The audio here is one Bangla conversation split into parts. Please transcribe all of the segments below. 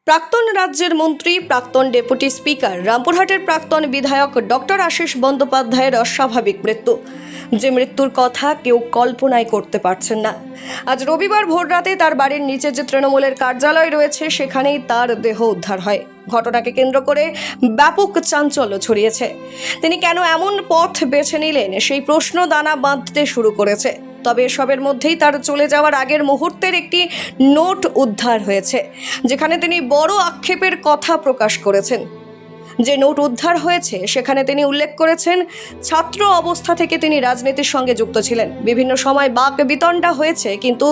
প্রাক্তন রাজ্যের মন্ত্রী, প্রাক্তন ডেপুটি স্পিকার, রামপুরহাটের প্রাক্তন বিধায়ক ডক্টর আশিস বন্দ্যোপাধ্যায়ের অস্বাভাবিক মৃত্যু, যে মৃত্যুর কথা কেউ কল্পনাই করতে পারছেন না। আজ রবিবার ভোররাতে তার বাড়ির নিচে যে তৃণমূলের কার্যালয় রয়েছে সেখানেই তার দেহ উদ্ধার হয়। ঘটনাকে কেন্দ্র করে ব্যাপক চাঞ্চল্য ছড়িয়েছে। তিনি কেন এমন পথ বেছে নিলেন সেই প্রশ্ন দানা বাঁধতে শুরু করেছে। তবে এসবের মধ্যেই তার চলে যাওয়ার আগের মুহূর্তের একটি নোট উদ্ধার হয়েছে, যেখানে তিনি বড় আক্ষেপের কথা প্রকাশ করেছেন। যে নোট উদ্ধার হয়েছে সেখানে তিনি উল্লেখ করেছেন, ছাত্র অবস্থা থেকে তিনি রাজনীতির সঙ্গে যুক্ত ছিলেন। বিভিন্ন সময় বাক বিতণ্ডা হয়েছে, কিন্তু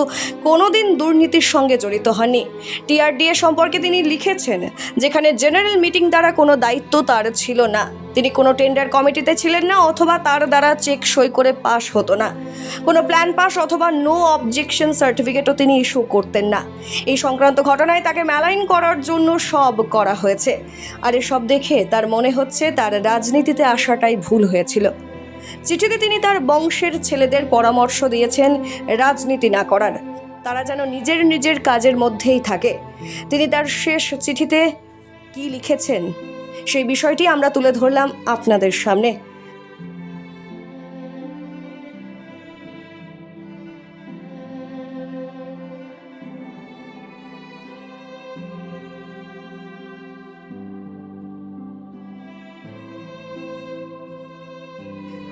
কোনোদিন দুর্নীতির সঙ্গে জড়িত হননি। টিআরডিএ সম্পর্কে তিনি লিখেছেন, যেখানে জেনারেল মিটিং দ্বারা কোনো দায়িত্ব তার ছিল না। তিনি কোনো টেন্ডার কমিটিতে ছিলেন না, অথবা তার দ্বারা চেক সই করে পাস হতো না। কোনো প্ল্যান পাস অথবা নো অবজেকশন সার্টিফিকেটও তিনি ইস্যু করতেন না। এই সংক্রান্ত ঘটনায় তাকে মেলাইন করার জন্য সব করা হয়েছে। আর এসব দেখে তার মনে হচ্ছে তার রাজনীতিতে আসাটাই ভুল হয়েছিল। চিঠিতে তিনি তার বংশের ছেলেদের পরামর্শ দিয়েছেন রাজনীতি না করার, তারা যেন নিজের কাজের মধ্যেই থাকে। তিনি তার শেষ চিঠিতে কি লিখেছেন সেই বিষয়টি আমরা তুলে ধরলাম আপনাদের সামনে।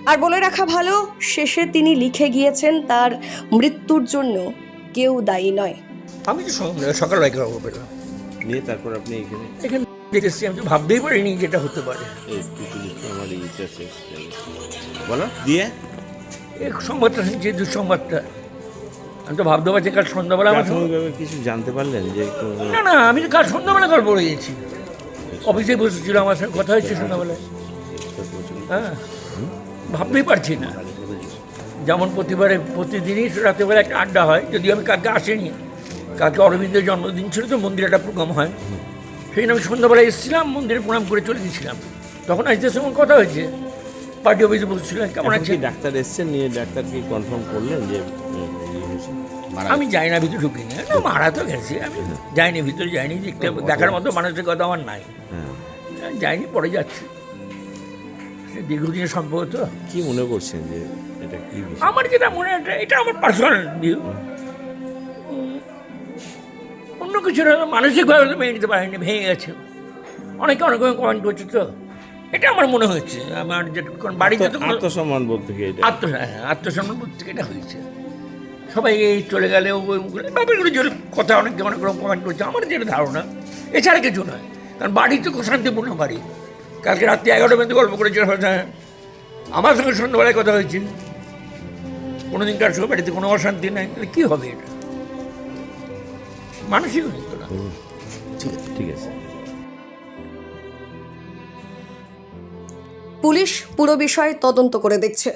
আর বলে রাখা ভালো, শেষে তিনি লিখে গিয়েছেন তার মৃত্যুর জন্য কেউ দায়ী নয়। আমি তো সকালবেলা খবর পেলাম, নিয়ে তারপর আপনি এখানে এখানে দেখেছি, আমি তো ভাবতেই পারিনি যেটা হতে পারে। আমার ইন্টারেস্ট বলো দিয়ে এই সংবাদটা যে দুঃসংবাদটা, আমি তো ভাবতে পারছি কাল সন্ধ্যাবেলা আমার প্রাথমিকভাবে কিছু জানতে পারলেন যে না আমি তো কাল সন্ধ্যাবেলা গল্প পড়ে গেছি, অফিসে বসেছিল, আমার সঙ্গে কথা হয়েছে সন্ধ্যাবেলায়। হ্যাঁ, ভাবতেই পারছি না। যেমন প্রতিদিনই রাতেবেলা একটা আড্ডা হয়, যদিও আমি কালকে আসেনি, কালকে অরবিন্দের জন্মদিন ছিল তো মন্দিরে একটা প্রোগ্রাম হয়, সেই জন্য আমি সন্ধ্যাবেলায় এসেছিলাম, মন্দিরে প্রণাম করে চলে গেছিলাম। তখন আসতে সময় কথা হয়েছে, পার্টি অফিসে বসেছিলাম। কেমন আছে ডাক্তার এসছেন, নিয়ে ডাক্তার কি কনফার্ম করলেন যে আমি যাই না, ভিতরে ঢুকি না, মারা তো গেছে, আমি যাইনি, ভিতরে যাইনি, দেখতে দেখার মতো মানুষের কথা আমার নাই, যাইনি, পরে যাচ্ছি। দীর্ঘদিনের সম্পর্ক তো। কি মনে করছেন যে এটা কি? আমার যেটা মনে হয় এটা আমার পার্সোনাল ভিউ, অন্য কিছু মানসিকভাবে তো মেনে নিতে পারেনি, ভেঙে গেছে। অনেকে অনেক কমেন্ট করছে, তো এটা আমার মনে হচ্ছে। আমার যে বাড়িতে তো আত্মসম্মান বলতে কি এটা আত্মসম্মান বলতে থেকে এটা হয়েছে। সবাই এই চলে গেলে ব্যাপারগুলো জোর কথা অনেকে অনেক রকম কমেন্ট করছে, আমার যেটা ধারণা এছাড়া কিছু নয়। কারণ বাড়ি তো শান্তিপূর্ণ বাড়ি, কালকে রাত্রি 11টা পর্যন্ত গল্প করেছিল, আমার সঙ্গে সন্ধ্যাবেলায় কথা হয়েছে। কোনোদিন কার সঙ্গে বাড়িতে কোনো অশান্তি নাই, কী হবে এটা? মানসিক হতো না। ঠিক আছে। পুলিশ পুরো বিষয়ে তদন্ত করে দেখছে।